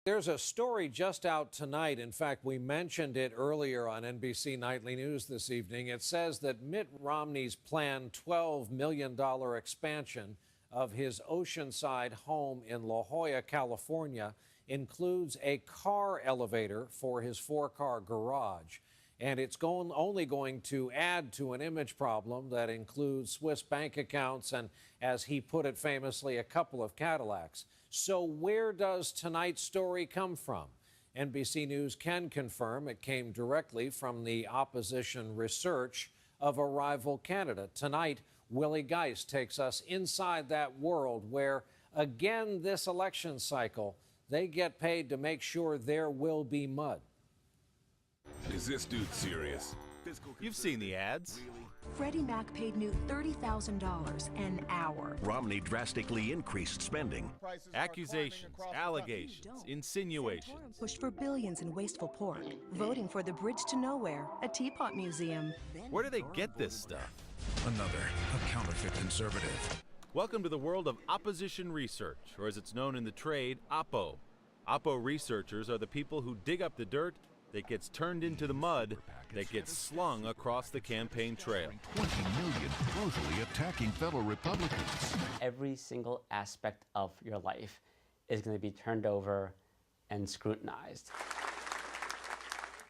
There's a story just out tonight. In fact, we mentioned it earlier on NBC Nightly News this evening. It says that Mitt Romney's planned $12 million expansion of his oceanside home in La Jolla, California, includes a car elevator for his four-car garage. And it's only going to add to an image problem that includes Swiss bank accounts and, as he put it famously, a couple of Cadillacs. So where does tonight's story come from? NBC News can confirm it came directly from the opposition research of a rival candidate. Tonight, Willie Geist takes us inside that world where, again this election cycle, they get paid to make sure there will be mud. Is this dude serious? You've seen the ads. Freddie Mac paid Newt $30,000 an hour. Romney drastically increased spending. Accusations, allegations, insinuations. Pushed for billions in wasteful pork. Voting for the Bridge to Nowhere, a teapot museum. Where do they get this stuff? Another, a counterfeit conservative. Welcome to the world of opposition research, or as it's known in the trade, Oppo. Oppo researchers are the people who dig up the dirt that gets turned into the mud that gets slung across the campaign trail. 20 million brutally attacking fellow Republicans. Every single aspect of your life is going to be turned over and scrutinized.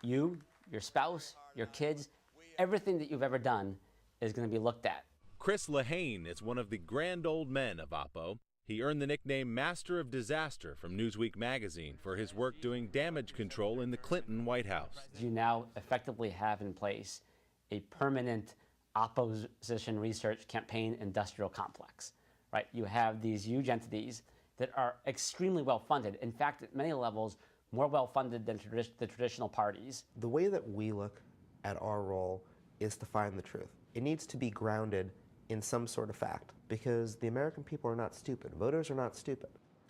You, your spouse, your kids, everything that you've ever done is going to be looked at. Chris Lehane is one of the grand old men of Oppo. He earned the nickname Master of Disaster from Newsweek magazine for his work doing damage control in the Clinton White House. You now effectively have in place a permanent opposition research campaign industrial complex, right? You have these huge entities that are extremely well funded. In fact, at many levels, more well funded than the traditional parties. The way that we look at our role is to find the truth. It needs to be grounded in some sort of fact, because the American people are not stupid. Voters are not stupid.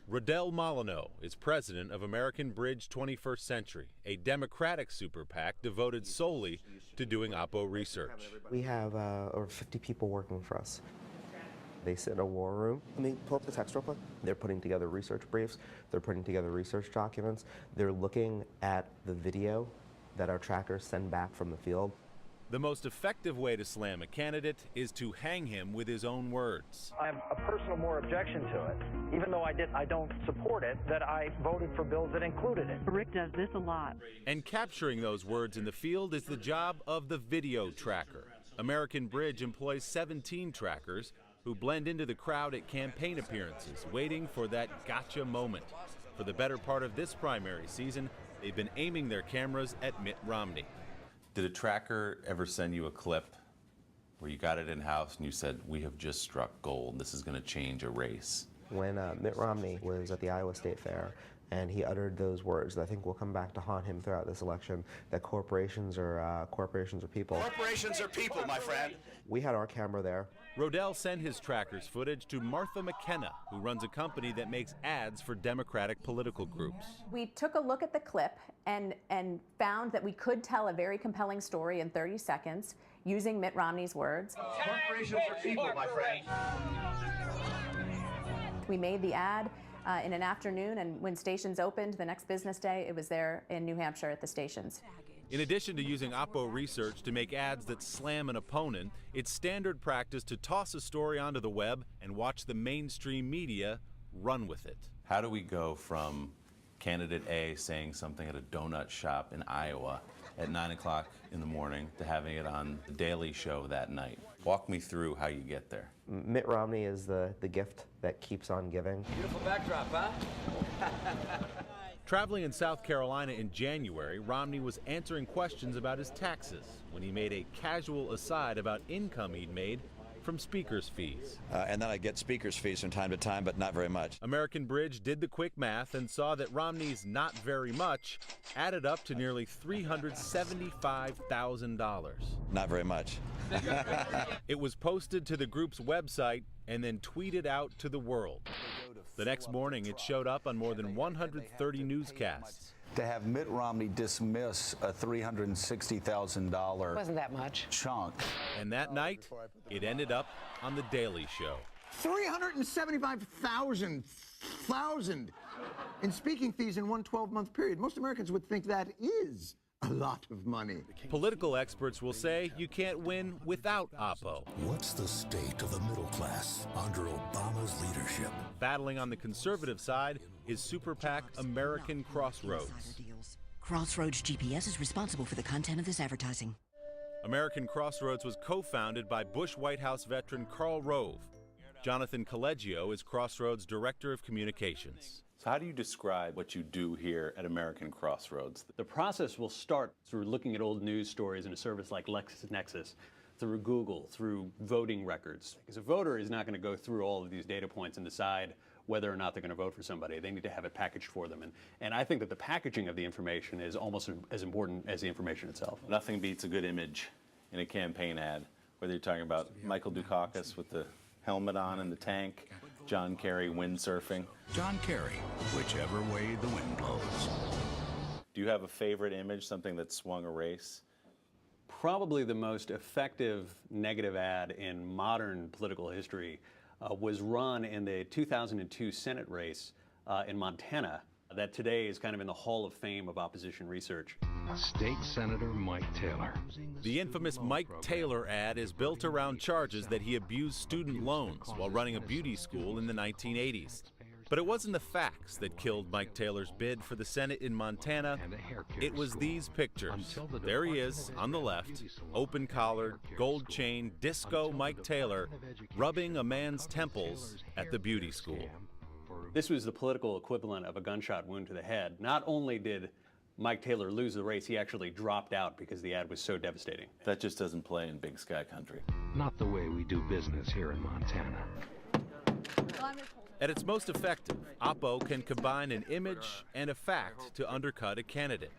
Rodell Molyneux is president of American Bridge 21st Century, a Democratic super PAC devoted solely to doing Oppo research. We have over 50 people working for us. They sit in a war room. Let me pull up the text real quick. They're putting together research briefs. They're putting together research documents. They're looking at the video that our trackers send back from the field. The most effective way to slam a candidate is to hang him with his own words. I have a personal more objection to it, even though I don't support it, that I voted for bills that included it. Rick does this a lot. And capturing those words in the field is the job of the video tracker. American Bridge employs 17 trackers who blend into the crowd at campaign appearances, waiting for that gotcha moment. For the better part of this primary season, they've been aiming their cameras at Mitt Romney. Did a tracker ever send you a clip where you got it in-house and you said, we have just struck gold, this is going to change a race? When Mitt Romney was at the Iowa State Fair and he uttered those words that I think will come back to haunt him throughout this election, that corporations are people. Corporations are people, my friend. We had our camera there. Rodell sent his tracker's footage to Martha McKenna, who runs a company that makes ads for Democratic political groups. We took a look at the clip and found that we could tell a very compelling story in 30 seconds using Mitt Romney's words. Corporations are people, my friend. We made the ad in an afternoon, and when stations opened the next business day, it was there in New Hampshire at the stations. In addition to using Oppo research to make ads that slam an opponent, it's standard practice to toss a story onto the web and watch the mainstream media run with it. How do we go from candidate A saying something at a donut shop in Iowa at 9 o'clock in the morning to having it on the Daily Show that night? Walk me through how you get there. Mitt Romney is the gift that keeps on giving. Beautiful backdrop, huh? Traveling in South Carolina in January, Romney was answering questions about his taxes when he made a casual aside about income he'd made from speaker's fees. And then I get speaker's fees from time to time, but not very much. American Bridge did the quick math and saw that Romney's not very much added up to nearly $375,000. Not very much. It was posted to the group's website and then tweeted out to the world. The next morning, it showed up on more than 130 newscasts. To have Mitt Romney dismiss a $360,000 wasn't that much chunk. And that night, it ended up on The Daily Show. 375,000 in speaking fees in one 12-month period. Most Americans would think that is a lot of money. Political experts will say you can't win without Oppo. What's the state of the middle class under Obama's leadership? Battling on the conservative side is super PAC American Crossroads. Crossroads GPS is responsible for the content of this advertising. American Crossroads was co-founded by Bush White House veteran Karl Rove. Jonathan Collegio is Crossroads Director of Communications. So how do you describe what you do here at American Crossroads? The process will start through looking at old news stories in a service like LexisNexis, through Google, through voting records. Because a voter is not going to go through all of these data points and decide whether or not they're going to vote for somebody. They need to have it packaged for them. And I think that the packaging of the information is almost as important as the information itself. Nothing beats a good image in a campaign ad, whether you're talking about Michael Dukakis with the helmet on in the tank, John Kerry windsurfing. John Kerry, whichever way the wind blows. Do you have a favorite image, something that swung a race? Probably the most effective negative ad in modern political history was run in the 2002 Senate race in Montana that today is kind of in the Hall of Fame of opposition research. State Senator Mike Taylor. The infamous Mike Taylor ad is built around charges that he abused student loans while running a beauty school in the 1980s. But it wasn't the facts that killed Mike Taylor's bid for the Senate in Montana. It was these pictures. There he is on the left, open-collared, gold chain, disco Mike Taylor, rubbing a man's temples at the beauty school. This was the political equivalent of a gunshot wound to the head. Not only did Mike Taylor lose the race, he actually dropped out because the ad was so devastating. That just doesn't play in big sky country. Not the way we do business here in Montana. At its most effective, Oppo can combine an image and a fact to undercut a candidate.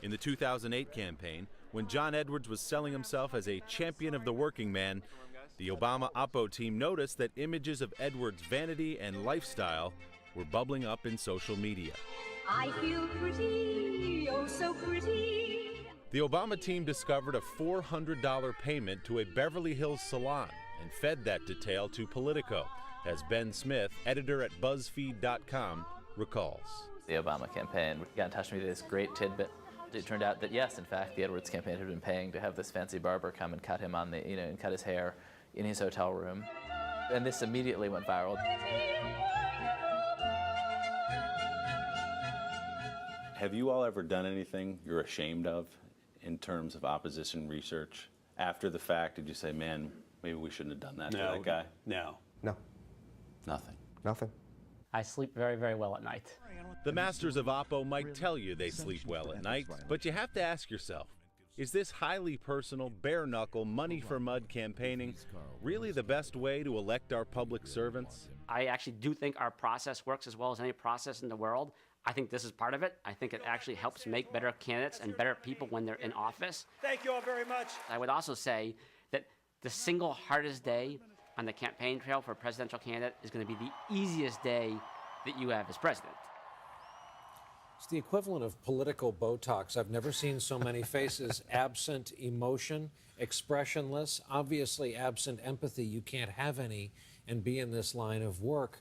In the 2008 campaign, when John Edwards was selling himself as a champion of the working man, the Obama Oppo team noticed that images of Edwards' vanity and lifestyle were bubbling up in social media. I feel pretty, oh so pretty. The Obama team discovered a $400 payment to a Beverly Hills salon and fed that detail to Politico, as Ben Smith, editor at BuzzFeed.com, recalls. The Obama campaign got in touch with me with this great tidbit. It turned out that yes, in fact, the Edwards campaign had been paying to have this fancy barber come and cut him on the, and cut his hair in his hotel room. And this immediately went viral. Have you all ever done anything you're ashamed of in terms of opposition research? After the fact, did you say, man, maybe we shouldn't have done that to that guy? No. No. Nothing. Nothing. I sleep very, very well at night. The masters of Oppo might tell you they sleep well at night, but you have to ask yourself, is this highly personal, bare-knuckle, money-for-mud campaigning really the best way to elect our public servants? I actually do think our process works as well as any process in the world. I think this is part of it. I think it actually helps make better candidates and better people when they're in office. Thank you all very much. I would also say that the single hardest day on the campaign trail for a presidential candidate is going to be the easiest day that you have as president. It's the equivalent of political Botox. I've never seen so many faces absent emotion, expressionless, obviously absent empathy. You can't have any and be in this line of work.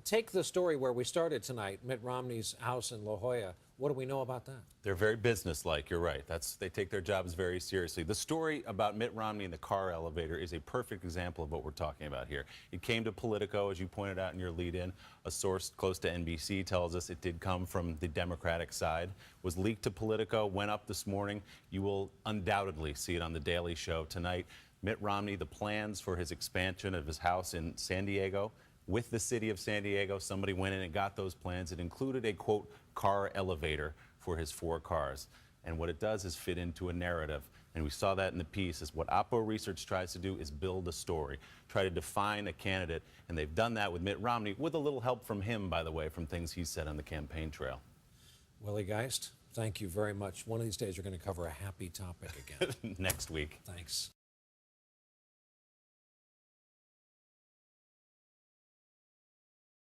Take the story where we started tonight, Mitt Romney's house in La Jolla. What do we know about that? They're very businesslike, you're right. They take their jobs very seriously. The story about Mitt Romney and the car elevator is a perfect example of what we're talking about here. It came to Politico, as you pointed out in your lead-in. A source close to NBC tells us it did come from the Democratic side, was leaked to Politico, went up this morning. You will undoubtedly see it on The Daily Show tonight. Mitt Romney, the plans for his expansion of his house in San Diego, with the city of San Diego, somebody went in and got those plans. It included a, quote, car elevator for his 4 cars. And what it does is fit into a narrative. And we saw that in the piece, is what Oppo Research tries to do is build a story, try to define a candidate. And they've done that with Mitt Romney, with a little help from him, by the way, from things he said on the campaign trail. Willie Geist, thank you very much. One of these days, you're going to cover a happy topic again. Next week. Thanks.